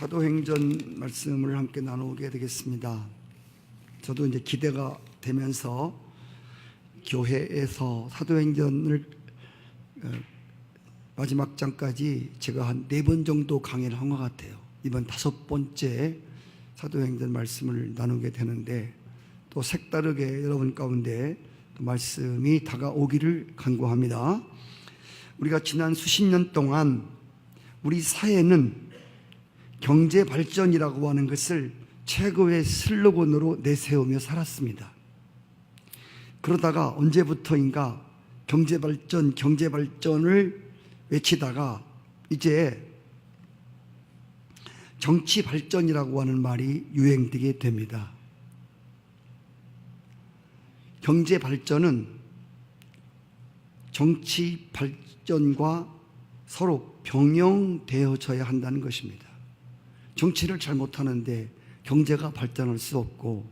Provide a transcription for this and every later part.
사도행전 말씀을 함께 나누게 되겠습니다. 저도 이제 기대가 되면서 교회에서 사도행전을 마지막 장까지 제가 한 4번 정도 강의를 한 것 같아요. 이번 5번째 사도행전 말씀을 나누게 되는데 또 색다르게 여러분 가운데 또 말씀이 다가오기를 간구합니다. 우리가 지난 수십 년 동안 우리 사회는 경제 발전이라고 하는 것을 최고의 슬로건으로 내세우며 살았습니다. 그러다가 언제부터인가 경제 발전을 외치다가 이제 정치 발전이라고 하는 말이 유행되게 됩니다. 경제 발전은 정치 발전과 서로 병행되어져야 한다는 것입니다. 정치를 잘 못하는데 경제가 발전할 수 없고,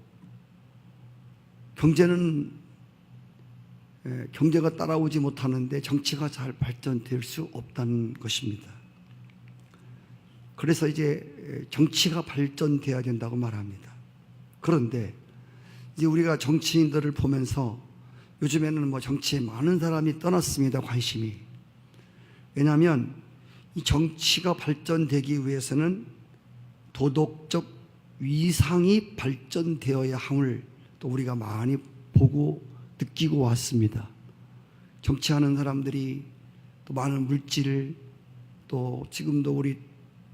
경제가 따라오지 못하는데 정치가 잘 발전될 수 없다는 것입니다. 그래서 이제 정치가 발전돼야 된다고 말합니다. 그런데 이제 우리가 정치인들을 보면서 요즘에는 정치에 많은 사람이 떠났습니다. 관심이. 왜냐하면 이 정치가 발전되기 위해서는 도덕적 위상이 발전되어야 함을 또 우리가 많이 보고 느끼고 왔습니다. 정치하는 사람들이 또 많은 물질을, 또 지금도 우리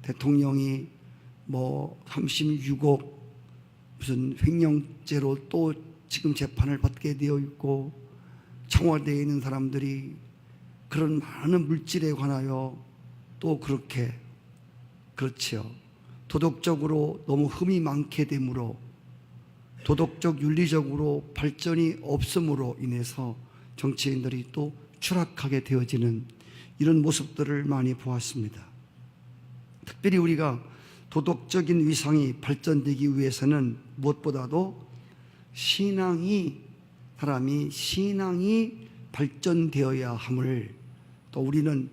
대통령이 36억 무슨 횡령죄로 또 지금 재판을 받게 되어 있고, 청와대에 있는 사람들이 그런 많은 물질에 관하여 또 그렇지요. 도덕적으로 너무 흠이 많게 되므로, 도덕적 윤리적으로 발전이 없음으로 인해서 정치인들이 또 추락하게 되어지는 이런 모습들을 많이 보았습니다. 특별히 우리가 도덕적인 위상이 발전되기 위해서는 무엇보다도 사람이 신앙이 발전되어야 함을 또 우리는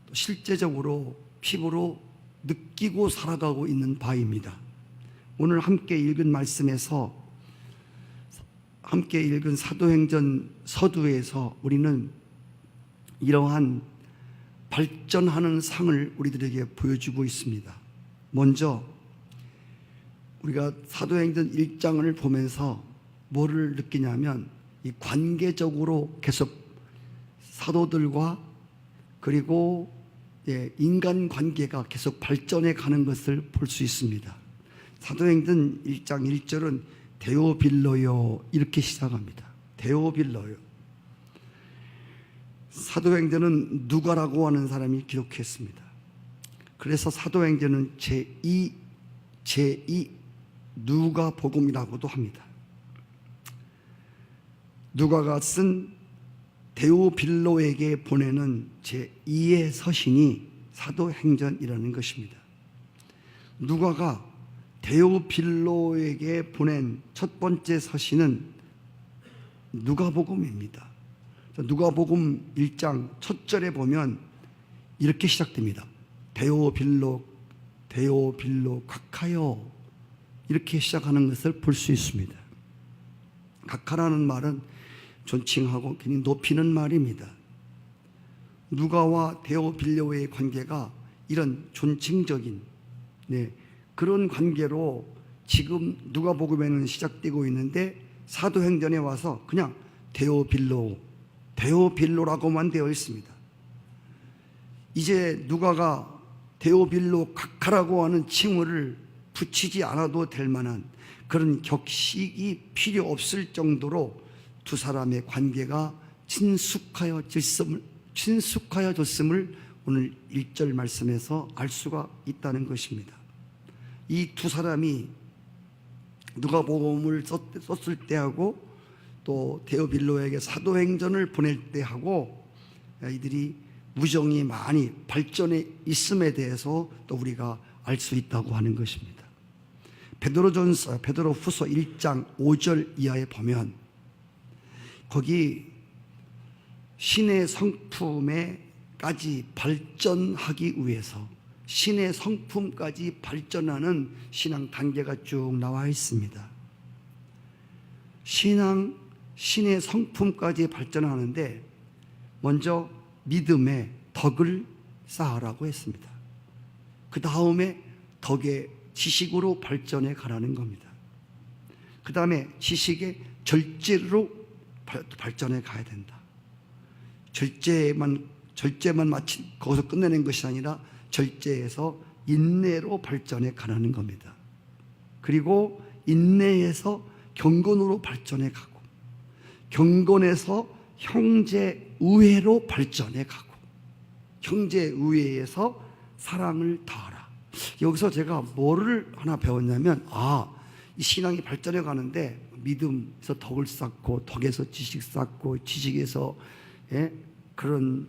또 실제적으로 피부로 느끼고 살아가고 있는 바입니다. 오늘 함께 읽은 말씀에서, 함께 읽은 사도행전 서두에서 우리는 이러한 발전하는 상을 우리들에게 보여주고 있습니다. 먼저 우리가 사도행전 1장을 보면서 뭐를 느끼냐면, 이 관계적으로 계속 사도들과 그리고 인간관계가 계속 발전해 가는 것을 볼 수 있습니다. 사도행전 1장 1절은 데오빌로요 이렇게 시작합니다. 데오빌로요. 사도행전은 누가라고 하는 사람이 기록했습니다. 그래서 사도행전은 제2 누가복음이라고도 합니다. 누가가 쓴 데오빌로에게 보내는 제2의 서신이 사도행전이라는 것입니다. 누가가 데오빌로에게 보낸 첫 번째 서신은 누가복음입니다. 누가복음 1장 첫 절에 보면 이렇게 시작됩니다. 데오빌로 각하여, 이렇게 시작하는 것을 볼 수 있습니다. 각하라는 말은 존칭하고 괜히 높이는 말입니다. 누가와 데오빌로의 관계가 이런 존칭적인 그런 관계로 지금 누가복음에는 시작되고 있는데, 사도행전에 와서 그냥 데오빌로라고만 되어 있습니다. 이제 누가가 데오빌로 각하라고 하는 칭호를 붙이지 않아도 될 만한 그런 격식이 필요 없을 정도로 두 사람의 관계가 친숙하여졌음을 오늘 1절 말씀에서 알 수가 있다는 것입니다. 이 두 사람이 누가복음을 썼을 때하고 또 데오빌로에게 사도행전을 보낼 때하고 이들이 우정이 많이 발전해 있음에 대해서 또 우리가 알 수 있다고 하는 것입니다. 베드로후서 1장 5절 이하에 보면 거기 신의 성품에까지 발전하기 위해서 신의 성품까지 발전하는 신앙 단계가 쭉 나와 있습니다. 신의 성품까지 발전하는데 먼저 믿음의 덕을 쌓으라고 했습니다. 그 다음에 덕의 지식으로 발전해 가라는 겁니다. 그 다음에 지식의 절제로 발전해 가야 된다. 절제만 마치 거기서 끝내는 것이 아니라 절제에서 인내로 발전해 가라는 겁니다. 그리고 인내에서 경건으로 발전해 가고, 경건에서 형제우애로 발전해 가고, 형제우애에서 사랑을 더하라. 여기서 제가 뭐를 하나 배웠냐면, 이 신앙이 발전해 가는데 믿음에서 덕을 쌓고, 덕에서 지식 쌓고, 지식에서 그런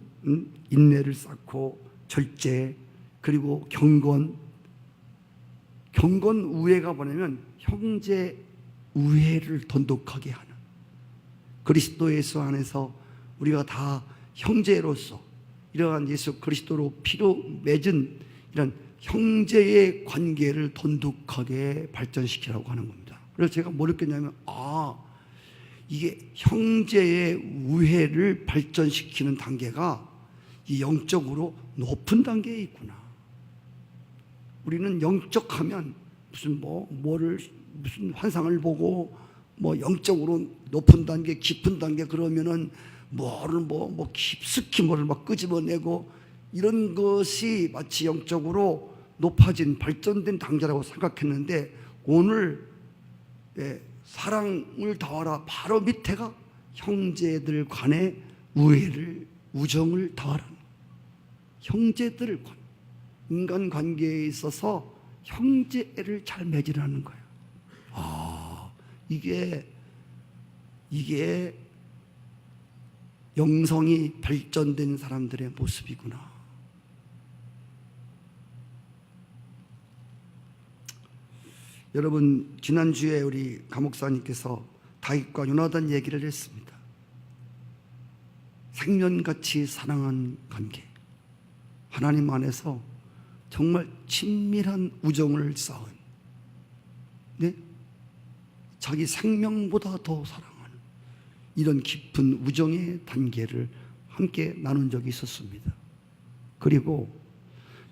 인내를 쌓고, 절제, 그리고 경건우애가 뭐냐면 형제우애를 돈독하게 하는, 그리스도 예수 안에서 우리가 다 형제로서 이러한 예수 그리스도로 피로 맺은 이런 형제의 관계를 돈독하게 발전시키라고 하는 겁니다. 그래서 제가 뭐 느꼈냐면, 이게 형제의 우애를 발전시키는 단계가 이 영적으로 높은 단계에 있구나. 우리는 영적하면 무슨 환상을 보고 영적으로 높은 단계, 깊은 단계 그러면은 깊숙이 막 끄집어내고 이런 것이 마치 영적으로 높아진 발전된 단계라고 생각했는데, 오늘 사랑을 더하라 바로 밑에가 형제들 간의 우정을 더하라는, 형제들 간, 인간관계에 있어서 형제를 잘 맺으라는 거예요. 이게 영성이 발전된 사람들의 모습이구나. 여러분, 지난주에 우리 감목사님께서 다윗과 요나단 얘기를 했습니다. 생명같이 사랑한 관계, 하나님 안에서 정말 친밀한 우정을 쌓은, 자기 생명보다 더 사랑하는 이런 깊은 우정의 단계를 함께 나눈 적이 있었습니다. 그리고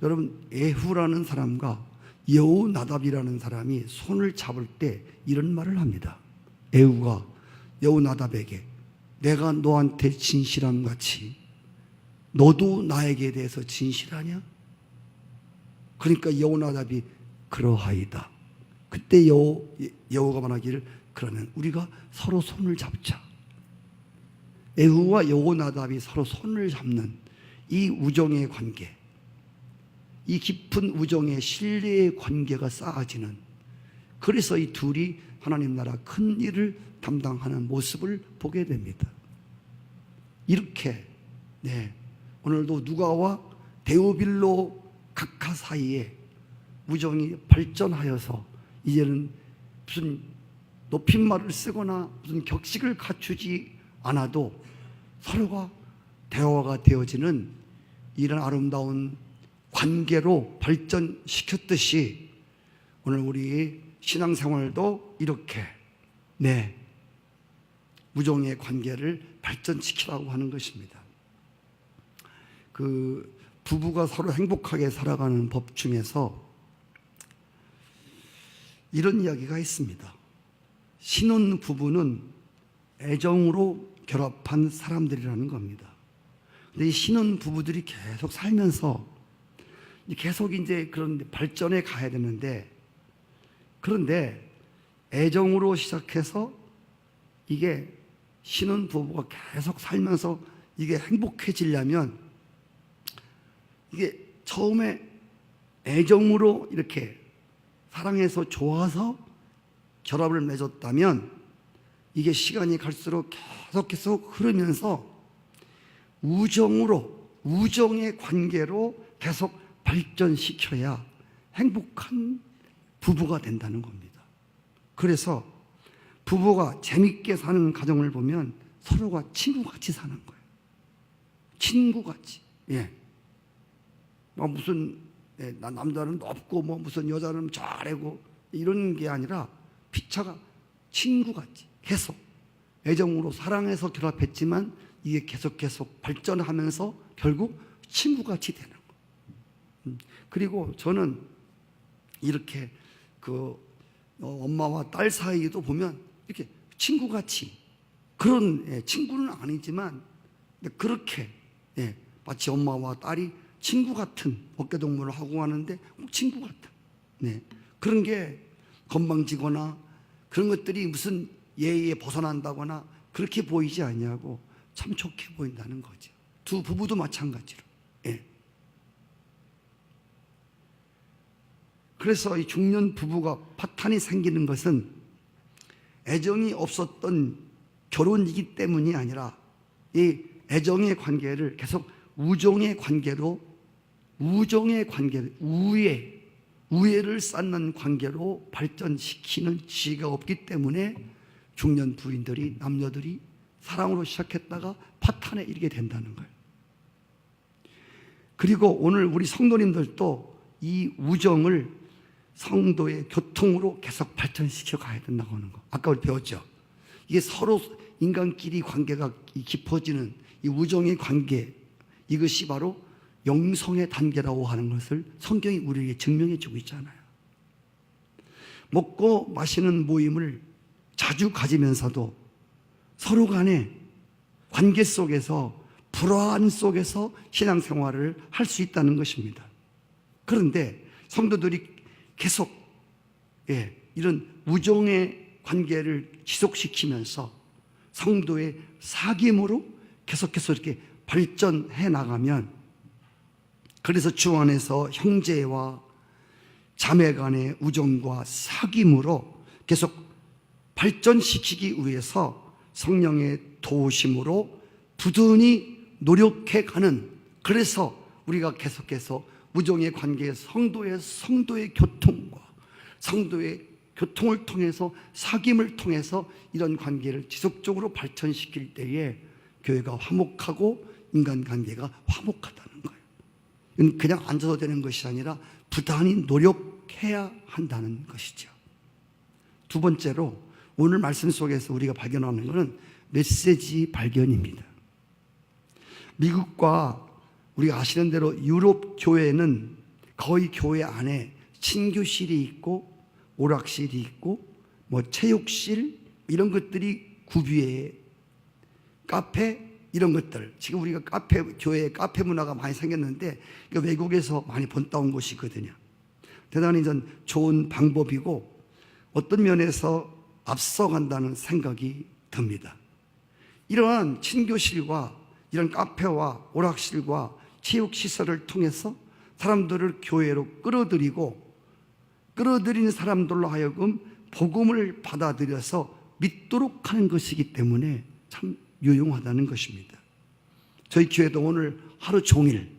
여러분, 에후라는 사람과 여호나답이라는 사람이 손을 잡을 때 이런 말을 합니다. 에후가 여호나답에게 내가 너한테 진실함 같이 너도 나에게 대해서 진실하냐? 그러니까 여호나답이 그러하이다. 그때 여호가 말하기를 그러면 우리가 서로 손을 잡자. 에후와 여호나답이 서로 손을 잡는 이 우정의 관계, 이 깊은 우정의 신뢰의 관계가 쌓아지는, 그래서 이 둘이 하나님 나라 큰 일을 담당하는 모습을 보게 됩니다. 이렇게 오늘도 누가와 데오빌로 각하 사이에 우정이 발전하여서 이제는 무슨 높임말을 쓰거나 무슨 격식을 갖추지 않아도 서로가 대화가 되어지는 이런 아름다운 관계로 발전시켰듯이 오늘 우리 신앙생활도 이렇게 우정의 관계를 발전시키라고 하는 것입니다. 그 부부가 서로 행복하게 살아가는 법 중에서 이런 이야기가 있습니다. 신혼 부부는 애정으로 결합한 사람들이라는 겁니다. 근데 이 신혼 부부들이 계속 살면서 계속 이제 그런 발전해 가야 되는데, 그런데 애정으로 시작해서 이게 신혼 부부가 계속 살면서 이게 행복해지려면, 이게 처음에 애정으로 이렇게 사랑해서 좋아서 결합을 맺었다면 이게 시간이 갈수록 계속 흐르면서 우정의 관계로 계속 발전시켜야 행복한 부부가 된다는 겁니다. 그래서 부부가 재밌게 사는 가정을 보면 서로가 친구같이 사는 거예요. 친구같이. 무슨 남자는 높고 뭐 무슨 여자는 잘하고 이런 게 아니라 피차가 친구같이 계속 애정으로 사랑해서 결합했지만 이게 계속 발전하면서 결국 친구같이 되는 거. 그리고 저는 이렇게 엄마와 딸 사이에도 보면 이렇게 친구같이 그런 친구는 아니지만 그렇게 마치 엄마와 딸이 친구 같은 어깨동무를 하고 하는데 꼭 친구 같은 그런 게 건방지거나 그런 것들이 무슨 예의에 벗어난다거나 그렇게 보이지 않냐고 참 좋게 보인다는 거죠. 두 부부도 마찬가지로. 그래서 이 중년 부부가 파탄이 생기는 것은 애정이 없었던 결혼이기 때문이 아니라 이 애정의 관계를 계속 우정의 관계로 우애를 쌓는 관계로 발전시키는 지혜가 없기 때문에 중년 부인들이 남녀들이 사랑으로 시작했다가 파탄에 이르게 된다는 거예요. 그리고 오늘 우리 성도님들도 이 우정을 성도의 교통으로 계속 발전시켜 가야 된다고 하는 거. 아까 우리 배웠죠. 이게 서로 인간끼리 관계가 깊어지는 이 우정의 관계, 이것이 바로 영성의 단계라고 하는 것을 성경이 우리에게 증명해 주고 있잖아요. 먹고 마시는 모임을 자주 가지면서도 서로 간의 관계 속에서 불화한 속에서 신앙생활을 할 수 있다는 것입니다. 그런데 성도들이 계속 이런 우정의 관계를 지속시키면서 성도의 사귐으로 계속해서 이렇게 발전해 나가면, 그래서 주 안에서 형제와 자매 간의 우정과 사귐으로 계속 발전시키기 위해서 성령의 도우심으로 부단히 노력해 가는, 그래서 우리가 계속해서 우정의 관계에 성도의 교통과 성도의 교통을 통해서 사귐을 통해서 이런 관계를 지속적으로 발전시킬 때에 교회가 화목하고 인간관계가 화목하다는 거예요. 이건 그냥 앉아서 되는 것이 아니라 부단히 노력해야 한다는 것이죠. 두 번째로 오늘 말씀 속에서 우리가 발견하는 것은 메시지 발견입니다. 미국과 우리가 아시는 대로 유럽 교회는 거의 교회 안에 친교실이 있고 오락실이 있고 뭐 체육실 이런 것들이 구비해, 카페 이런 것들, 지금 우리가 교회에 카페 문화가 많이 생겼는데 이거 외국에서 많이 본따온 것이거든요. 대단히 전 좋은 방법이고 어떤 면에서 앞서간다는 생각이 듭니다. 이러한 친교실과 이런 카페와 오락실과 체육시설을 통해서 사람들을 교회로 끌어들이는 사람들로 하여금 복음을 받아들여서 믿도록 하는 것이기 때문에 참 유용하다는 것입니다. 저희 교회도 오늘 하루 종일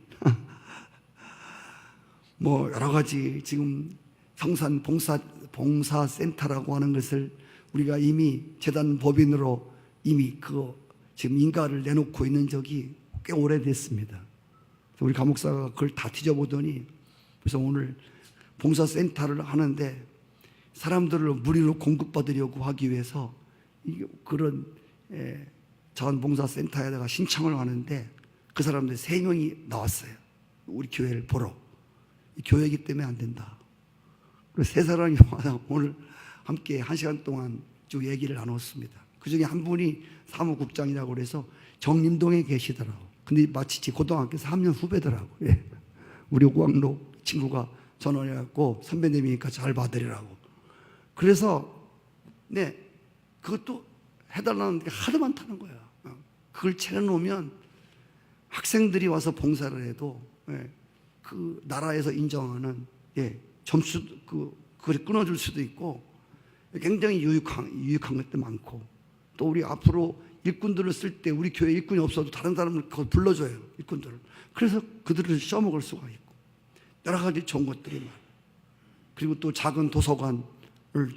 뭐 여러 가지 지금 성산 봉사센터라고 하는 것을 우리가 이미 재단 법인으로 이미 지금 인가를 내놓고 있는 적이 꽤 오래됐습니다. 우리 감목사가 그걸 다 뒤져보더니 그래서 오늘 봉사센터를 하는데 사람들을 무료로 공급받으려고 하기 위해서 그런 자원봉사센터에다가 신청을 하는데 그 사람들 3명이 나왔어요. 우리 교회를 보러. 교회이기 때문에 안 된다. 그래서 3사람이 와서 오늘 함께 1시간 동안 쭉 얘기를 나눴습니다. 그 중에 한 분이 사무국장이라고 그래서 정림동에 계시더라고. 근데 마치 제 고등학교 3년 후배더라고. 우리 오광로 친구가 전화해갖고 선배님이니까 잘 받으리라고. 그래서 그것도 해달라는 게 하도 많다는 거야. 그걸 채워놓으면 학생들이 와서 봉사를 해도 그 나라에서 인정하는 점수 그걸 끊어줄 수도 있고 굉장히 유익한 것도 많고, 또 우리 앞으로 일꾼들을 쓸 때 우리 교회 일꾼이 없어도 다른 사람을 거기 불러줘요. 일꾼들을. 그래서 그들을 써먹을 수가 있고 여러 가지 좋은 것들이 많아요. 그리고 또 작은 도서관을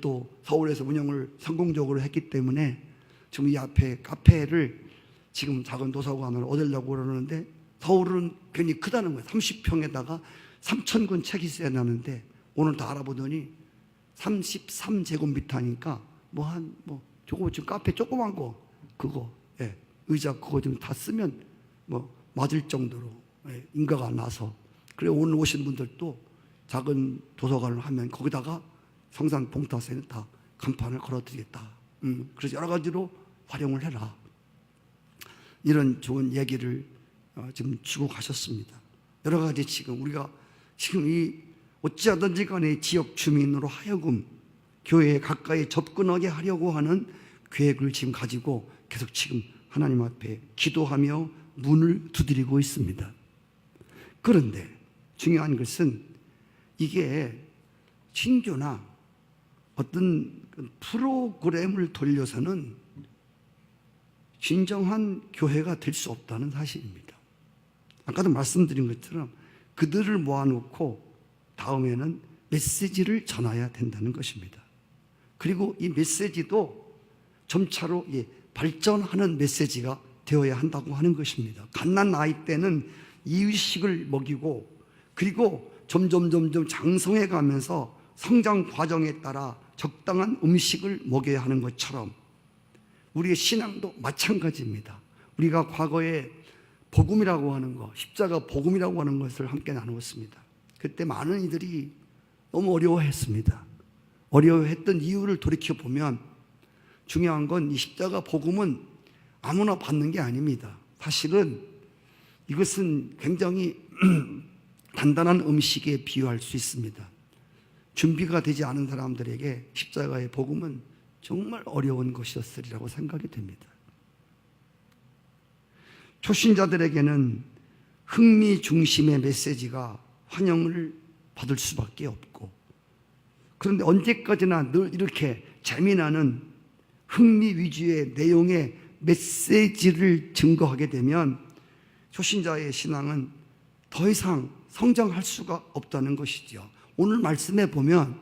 또 서울에서 운영을 성공적으로 했기 때문에 지금 이 앞에 카페를 지금 작은 도서관을 얻으려고 그러는데 서울은 괜히 크다는 거예요. 30평에다가 3,000권 책이 써야 나는데 오늘 다 알아보더니 33제곱미터니까 저거 지금 카페 조그만 거 그거 의자 그거 좀 다 쓰면 맞을 정도로 인가가 나서, 그래 오늘 오신 분들도 작은 도서관을 하면 거기다가 성산 봉타서에는 다 간판을 걸어드리겠다. 그래서 여러 가지로 활용을 해라. 이런 좋은 얘기를 지금 주고 가셨습니다. 여러 가지 지금 우리가 지금 이 어찌하든지 간에 지역 주민으로 하여금 교회에 가까이 접근하게 하려고 하는 계획을 지금 가지고 계속 지금 하나님 앞에 기도하며 문을 두드리고 있습니다. 그런데 중요한 것은 이게 신교나 어떤 프로그램을 돌려서는 진정한 교회가 될 수 없다는 사실입니다. 아까도 말씀드린 것처럼 그들을 모아놓고 다음에는 메시지를 전해야 된다는 것입니다. 그리고 이 메시지도 점차로 발전하는 메시지가 되어야 한다고 하는 것입니다. 갓난 나이 때는 이유식을 먹이고 그리고 점점 장성해 가면서 성장 과정에 따라 적당한 음식을 먹여야 하는 것처럼 우리의 신앙도 마찬가지입니다. 우리가 과거에 복음이라고 하는 것, 십자가 복음이라고 하는 것을 함께 나누었습니다. 그때 많은 이들이 너무 어려워했습니다. 어려워했던 이유를 돌이켜보면 중요한 건 이 십자가 복음은 아무나 받는 게 아닙니다. 사실은 이것은 굉장히 단단한 음식에 비유할 수 있습니다. 준비가 되지 않은 사람들에게 십자가의 복음은 정말 어려운 것이었으리라고 생각이 됩니다. 초신자들에게는 흥미 중심의 메시지가 환영을 받을 수밖에 없고, 그런데 언제까지나 늘 이렇게 재미나는 흥미 위주의 내용의 메시지를 증거하게 되면 초신자의 신앙은 더 이상 성장할 수가 없다는 것이죠. 오늘 말씀에 보면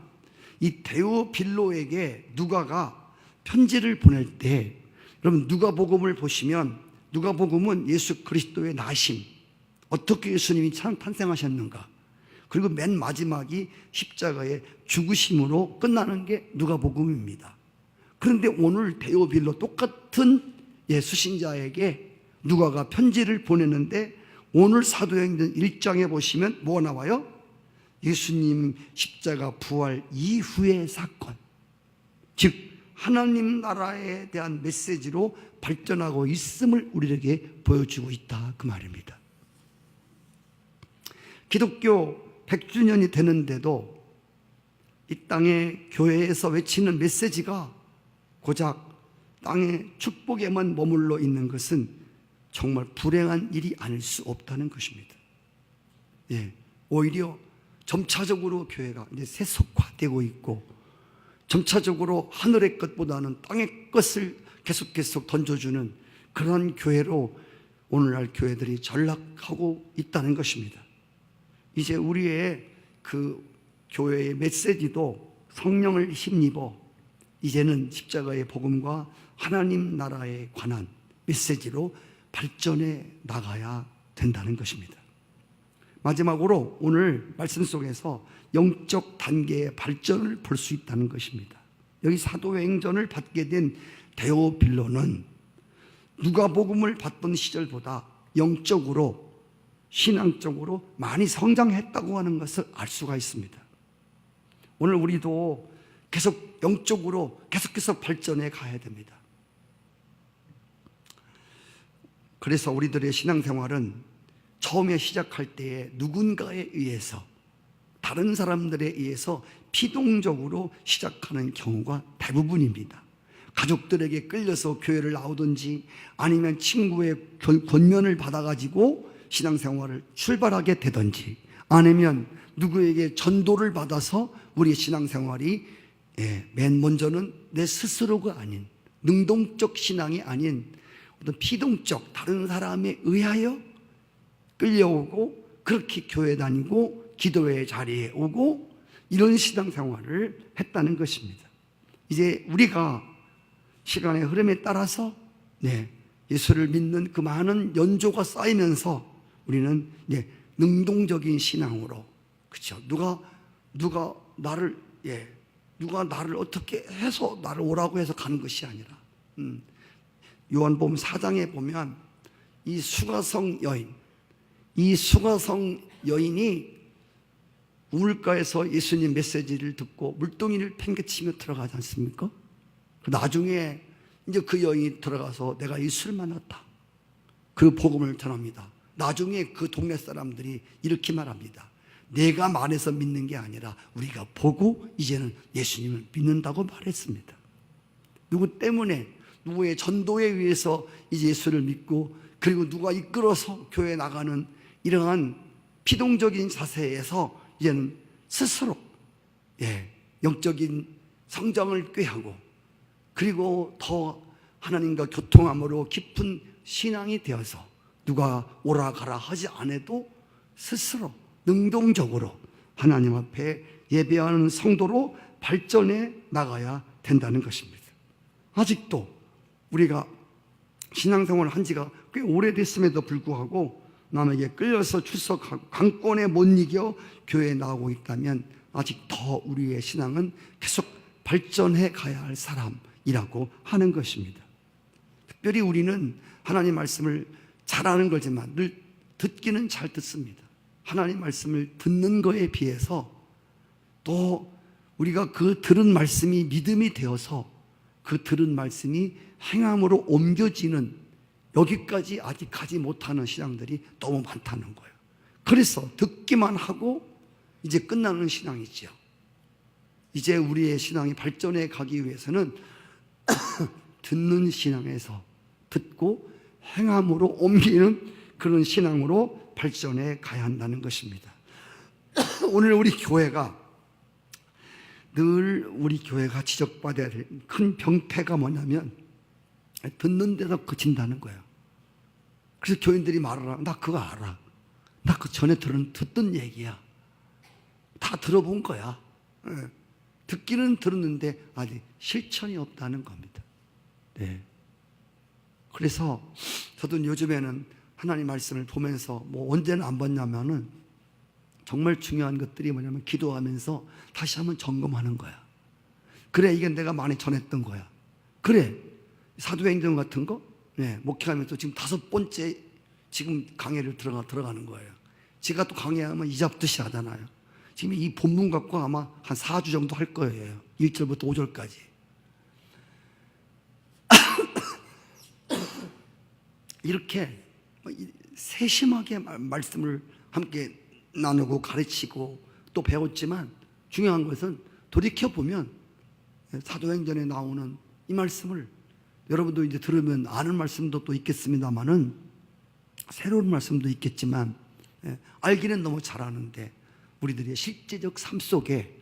이 데오빌로에게 누가가 편지를 보낼 때, 여러분 누가복음을 보시면 누가복음은 예수 그리스도의 나심, 어떻게 예수님이 참 탄생하셨는가, 그리고 맨 마지막이 십자가의 죽으심으로 끝나는 게 누가복음입니다. 그런데 오늘 데오빌로 똑같은 수신자에게 누가가 편지를 보내는데 오늘 사도행전 1장에 보시면 뭐가 나와요? 예수님 십자가 부활 이후의 사건, 즉 하나님 나라에 대한 메시지로 발전하고 있음을 우리에게 보여주고 있다, 그 말입니다. 기독교 100주년이 되는데도 이 땅의 교회에서 외치는 메시지가 고작 땅의 축복에만 머물러 있는 것은 정말 불행한 일이 아닐 수 없다는 것입니다. 오히려 점차적으로 교회가 이제 세속화되고 있고, 점차적으로 하늘의 것보다는 땅의 것을 계속 던져주는 그런 교회로 오늘날 교회들이 전락하고 있다는 것입니다. 이제 우리의 그 교회의 메시지도 성령을 힘입어 이제는 십자가의 복음과 하나님 나라에 관한 메시지로 발전해 나가야 된다는 것입니다. 마지막으로 오늘 말씀 속에서 영적 단계의 발전을 볼 수 있다는 것입니다. 여기 사도행전을 받게 된 데오빌로는 누가복음을 받던 시절보다 영적으로, 신앙적으로 많이 성장했다고 하는 것을 알 수가 있습니다. 오늘 우리도 계속 영적으로 계속해서 발전해 가야 됩니다. 그래서 우리들의 신앙생활은 처음에 시작할 때에 누군가에 의해서, 다른 사람들에 의해서 피동적으로 시작하는 경우가 대부분입니다. 가족들에게 끌려서 교회를 나오든지 아니면 친구의 권면을 받아가지고 신앙생활을 출발하게 되든지, 아니면 누구에게 전도를 받아서 우리의 신앙생활이 맨 먼저는 내 스스로가 아닌, 능동적 신앙이 아닌 어떤 피동적 다른 사람에 의하여 끌려오고 그렇게 교회 다니고 기도회 자리에 오고 이런 신앙생활을 했다는 것입니다. 이제 우리가 시간의 흐름에 따라서 예수를 믿는 그 많은 연조가 쌓이면서 우리는 능동적인 신앙으로 그렇죠? 누가 나를 누가 나를 어떻게 해서 나를 오라고 해서 가는 것이 아니라 요한복음 4장에 보면 이 수가성 여인이 우물가에서 예수님 메시지를 듣고 물동이를 팽개치며 들어가지 않습니까? 나중에 이제 그 여인이 들어가서 내가 예수를 만났다, 그 복음을 전합니다. 나중에 그 동네 사람들이 이렇게 말합니다. 내가 말해서 믿는 게 아니라 우리가 보고 이제는 예수님을 믿는다고 말했습니다. 누구 때문에, 누구의 전도에 의해서 이제 예수를 믿고, 그리고 누가 이끌어서 교회에 나가는 이러한 피동적인 자세에서 이제는 스스로 영적인 성장을 꾀하고, 그리고 더 하나님과 교통함으로 깊은 신앙이 되어서 누가 오라 가라 하지 않아도 스스로 능동적으로 하나님 앞에 예배하는 성도로 발전해 나가야 된다는 것입니다. 아직도 우리가 신앙생활을 한 지가 꽤 오래됐음에도 불구하고 남에게 끌려서 출석하고 강권에 못 이겨 교회에 나오고 있다면 아직 더 우리의 신앙은 계속 발전해 가야 할 사람이라고 하는 것입니다. 특별히 우리는 하나님 말씀을 잘하는 거지만 늘 듣기는 잘 듣습니다. 하나님 말씀을 듣는 거에 비해서 또 우리가 그 들은 말씀이 믿음이 되어서 그 들은 말씀이 행함으로 옮겨지는, 여기까지 아직 가지 못하는 신앙들이 너무 많다는 거예요. 그래서 듣기만 하고 이제 끝나는 신앙이죠. 이제 우리의 신앙이 발전해 가기 위해서는 듣는 신앙에서 듣고 행함으로 옮기는 그런 신앙으로 발전해 가야 한다는 것입니다. 오늘 우리 교회가 지적받아야 될 큰 병폐가 뭐냐면 듣는 데서 그친다는 거예요. 그래서 교인들이 말하라, 나 그거 알아, 나 그 전에 듣던 얘기야, 다 들어본 거야. 듣기는 들었는데 아직 실천이 없다는 겁니다. 그래서 저도 요즘에는 하나님 말씀을 보면서 언제는 안 봤냐면은 정말 중요한 것들이 뭐냐면 기도하면서 다시 한번 점검하는 거야. 그래, 이게 내가 많이 전했던 거야. 그래, 사도행전 같은 거 목회하면서 지금 5번째 지금 강의를 들어가는 거예요. 제가 또 강의하면 이잡듯이 하잖아요. 지금 이 본문 갖고 아마 한 4주 정도 할 거예요. 1절부터 5절까지. 이렇게 세심하게 말씀을 함께 나누고 가르치고 또 배웠지만 중요한 것은 돌이켜보면 사도행전에 나오는 이 말씀을 여러분도 이제 들으면 아는 말씀도 또 있겠습니다만은 새로운 말씀도 있겠지만 알기는 너무 잘 아는데 우리들의 실제적 삶 속에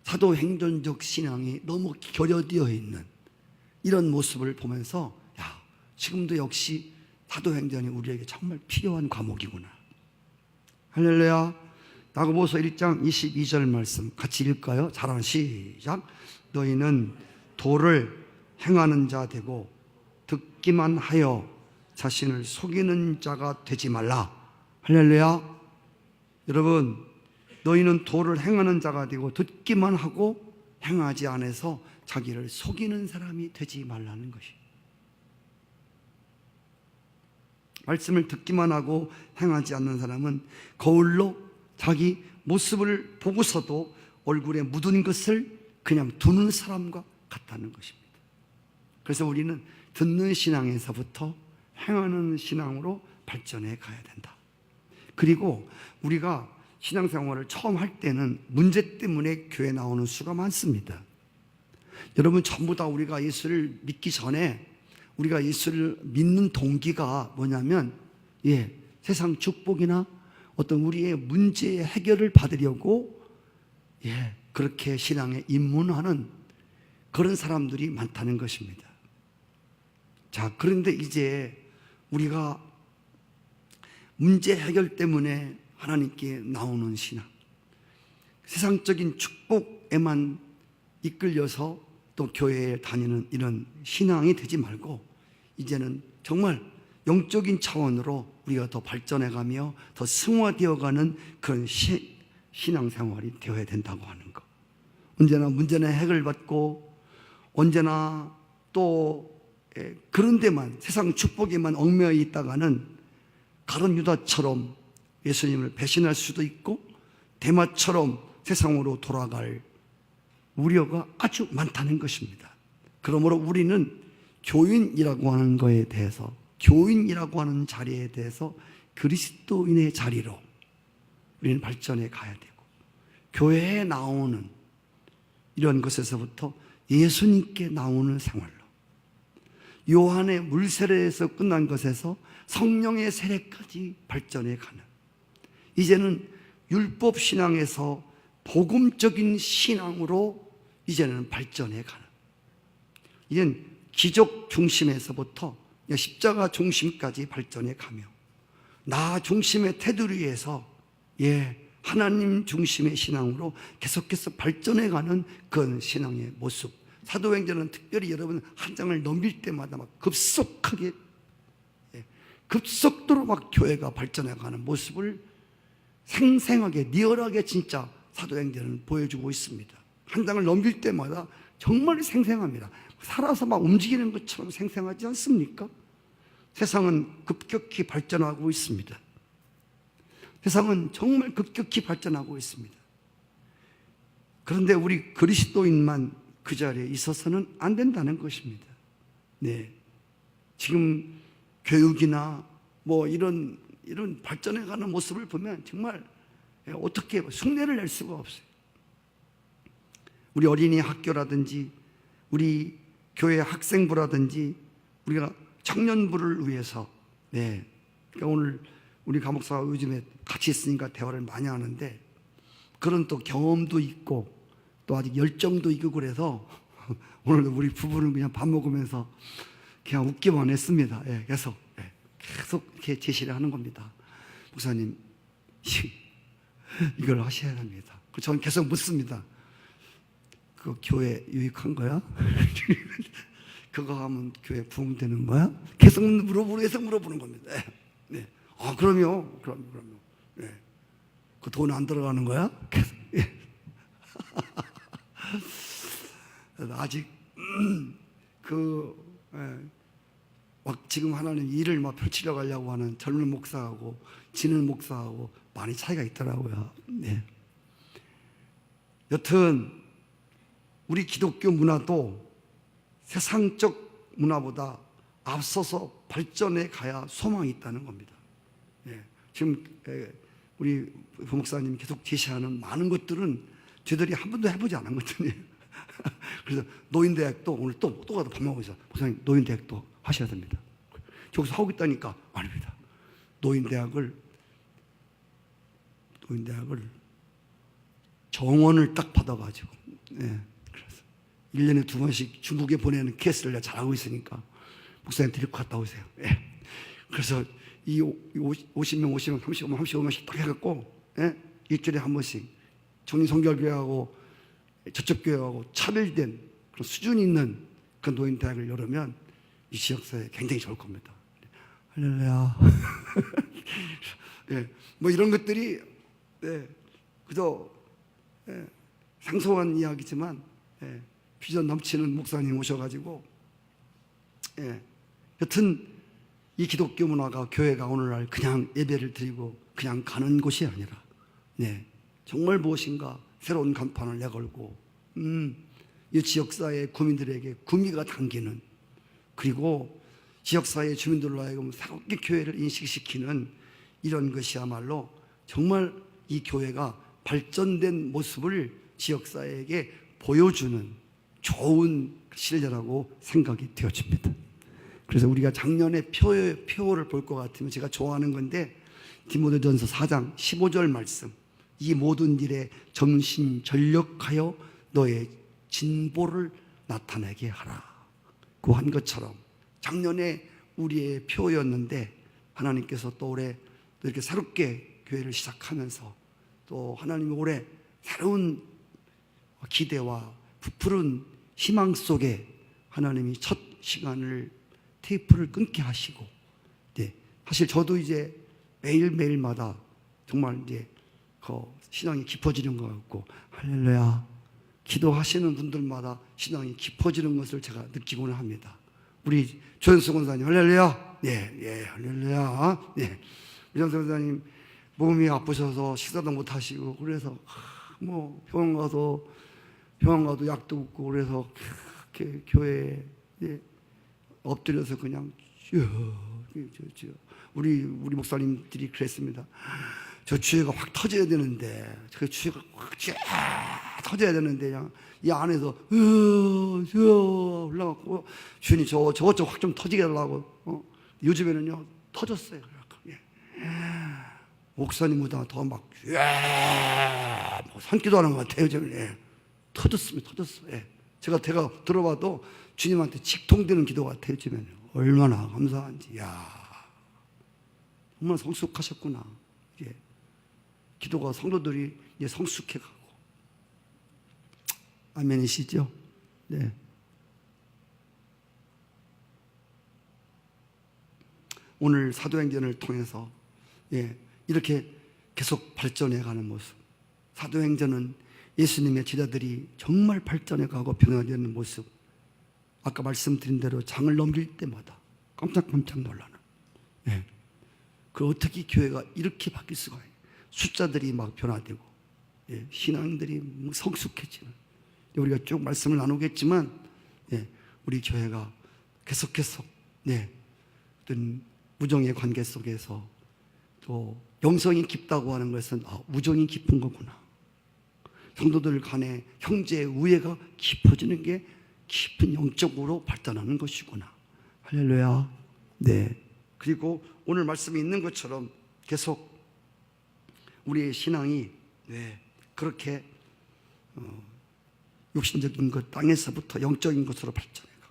사도행전적 신앙이 너무 결여되어 있는 이런 모습을 보면서 지금도 역시 사도행전이 우리에게 정말 필요한 과목이구나. 할렐루야. 야고보서 1장 22절 말씀 같이 읽을까요? 잘하는 시작. 너희는 도를 행하는 자 되고 듣기만 하여 자신을 속이는 자가 되지 말라. 할렐루야. 여러분, 너희는 도를 행하는 자가 되고 듣기만 하고 행하지 않아서 자기를 속이는 사람이 되지 말라는 것이. 말씀을 듣기만 하고 행하지 않는 사람은 거울로 자기 모습을 보고서도 얼굴에 묻은 것을 그냥 두는 사람과 같다는 것입니다. 그래서 우리는 듣는 신앙에서부터 행하는 신앙으로 발전해 가야 된다. 그리고 우리가 신앙생활을 처음 할 때는 문제 때문에 교회 나오는 수가 많습니다. 여러분, 전부 다 우리가 예수를 믿기 전에 우리가 예수를 믿는 동기가 뭐냐면 세상 축복이나 어떤 우리의 문제의 해결을 받으려고 그렇게 신앙에 입문하는 그런 사람들이 많다는 것입니다. 자, 그런데 이제 우리가 문제 해결 때문에 하나님께 나오는 신앙, 세상적인 축복에만 이끌려서 또 교회에 다니는 이런 신앙이 되지 말고 이제는 정말 영적인 차원으로 우리가 더 발전해가며 더 승화되어가는 그런 신앙생활이 되어야 된다고 하는 것. 언제나 문제나 핵을 받고 언제나 또 그런 데만 세상 축복에만 얽매여 있다가는 가룟 유다처럼 예수님을 배신할 수도 있고 데마처럼 세상으로 돌아갈 우려가 아주 많다는 것입니다. 그러므로 우리는 교인이라고 하는 거에 대해서, 교인이라고 하는 자리에 대해서 그리스도인의 자리로 우리는 발전해 가야 되고, 교회에 나오는 이런 것에서부터 예수님께 나오는 생활로, 요한의 물세례에서 끝난 것에서 성령의 세례까지 발전해 가는, 이제는 율법 신앙에서 복음적인 신앙으로 이제는 발전해 가는, 이젠 기적 중심에서부터 십자가 중심까지 발전해 가며 나 중심의 테두리에서 하나님 중심의 신앙으로 계속해서 발전해 가는 그런 신앙의 모습. 사도행전은 특별히 여러분 한 장을 넘길 때마다 막 급속도로 막 교회가 발전해 가는 모습을 생생하게, 리얼하게 진짜 사도행전은 보여주고 있습니다. 한 장을 넘길 때마다 정말 생생합니다. 살아서 막 움직이는 것처럼 생생하지 않습니까? 세상은 급격히 발전하고 있습니다. 세상은 정말 급격히 발전하고 있습니다. 그런데 우리 그리스도인만 그 자리에 있어서는 안 된다는 것입니다. 지금 교육이나 뭐 이런 발전해가는 모습을 보면 정말 어떻게 흉내를 낼 수가 없어요. 우리 어린이 학교라든지 우리 교회 학생부라든지 우리가 청년부를 위해서 그러니까 오늘 우리 감목사가 요즘에 같이 있으니까 대화를 많이 하는데 그런 또 경험도 있고 또 아직 열정도 있고 그래서 오늘도 우리 부부는 그냥 밥 먹으면서 그냥 웃기만 했습니다. 계속 이렇게 제시를 하는 겁니다. 목사님, 이걸 하셔야 합니다. 저는 계속 묻습니다. 그 교회 유익한 거야? 그거 하면 교회 부흥되는 거야? 계속 물어보는 겁니다. 그럼요. 그 돈 안 들어가는 거야? 계속. 아직 지금 하나님 일을 막 펼치려 가려고 하는 젊은 목사하고 지는 목사하고 많이 차이가 있더라고요. 여튼 우리 기독교 문화도 세상적 문화보다 앞서서 발전해 가야 소망이 있다는 겁니다. 지금 우리 부목사님이 계속 제시하는 많은 것들은 저희들이 한 번도 해보지 않은 것들이에요. 그래서 노인대학도 오늘 또 가서 밥 먹으면서 목사님 노인대학도 하셔야 됩니다. 저기서 하고 있다니까 아닙니다. 노인대학을 정원을 딱 받아가지고 그래서 1년에 2번씩 중국에 보내는 케이스를 내가 잘하고 있으니까 목사님 데리고 갔다 오세요. 그래서 이 50명, 35명씩 딱 해갖고 일주일에 한 번씩 청년성결교회하고 저쪽 교회하고 차별된 그런 수준 있는 그 노인대학을 열으면 이 지역사회에 굉장히 좋을 겁니다. 할렐루야. 뭐 이런 것들이 그저 생소한 이야기지만 비전 넘치는 목사님 오셔가지고 여튼 이 기독교 문화가 교회가 오늘날 그냥 예배를 드리고 그냥 가는 곳이 아니라 정말 무엇인가 새로운 간판을 내걸고 이 지역사회 구민들에게 구미가 당기는, 그리고 지역사회 주민들로 하여금 새롭게 교회를 인식시키는 이런 것이야말로 정말 이 교회가 발전된 모습을 지역사회에게 보여주는 좋은 신뢰라고 생각이 되어집니다. 그래서 우리가 작년에 표를 볼 것 같으면 제가 좋아하는 건데 디모데전서 4장 15절 말씀, 이 모든 일에 전심전력하여 너의 진보를 나타내게 하라. 그 한 것처럼 작년에 우리의 표였는데 하나님께서 또 올해 또 이렇게 새롭게 교회를 시작하면서 또 하나님이 올해 새로운 기대와 부풀은 희망 속에 하나님이 첫 시간을 테이프를 끊게 하시고 사실 저도 이제 매일매일마다 정말 이제 그 신앙이 깊어지는 것 같고, 할렐루야. 기도하시는 분들마다 신앙이 깊어지는 것을 제가 느끼고는 합니다. 우리 조현수 권사님, 할렐루야. 예, 예, 할렐루야. 예. 조현수 권사님 몸이 아프셔서 식사도 못 하시고, 그래서 뭐 병원 가도 약도 없고, 그래서 이렇게 교회에 엎드려서 그냥 우리 목사님들이 그랬습니다. 저 주여가 확 터져야 되는데, 저 주여가 확 터져야 되는데, 그냥 이 안에서 올라갔고, 주님 저것 확 좀 터지게 해달라고. 요즘에는요 터졌어요. 예. 목사님보다 더 막 뭐 산기도 하는 것 같아요. 요즘에. 예. 터졌습니다. 터졌어요. 예. 제가 들어봐도 주님한테 직통되는 기도 같아요. 요즘에는. 얼마나 감사한지. 야, 정말 성숙하셨구나. 예. 기도가 성도들이 이제 성숙해가고. 아멘이시죠? 네. 오늘 사도행전을 통해서 이렇게 계속 발전해가는 모습. 사도행전은 예수님의 제자들이 정말 발전해가고 변화되는 모습. 아까 말씀드린 대로 장을 넘길 때마다 깜짝깜짝 놀라는. 그 어떻게 교회가 이렇게 바뀔 수가 있어요. 숫자들이 막 변화되고, 신앙들이 성숙해지는. 우리가 쭉 말씀을 나누겠지만, 우리 교회가 계속해서 어떤 우정의 관계 속에서 또 영성이 깊다고 하는 것은 우정이 깊은 거구나. 성도들 간의 형제의 우애가 깊어지는 게 깊은 영적으로 발전하는 것이구나. 할렐루야. 네. 그리고 오늘 말씀이 있는 것처럼 계속 우리의 신앙이 그렇게 육신적인 것, 땅에서부터 영적인 것으로 발전해가,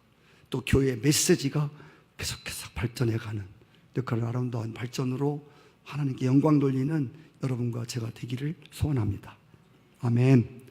또 교회의 메시지가 계속해서 발전해가는 그런 아름다운 발전으로 하나님께 영광 돌리는 여러분과 제가 되기를 소원합니다. 아멘.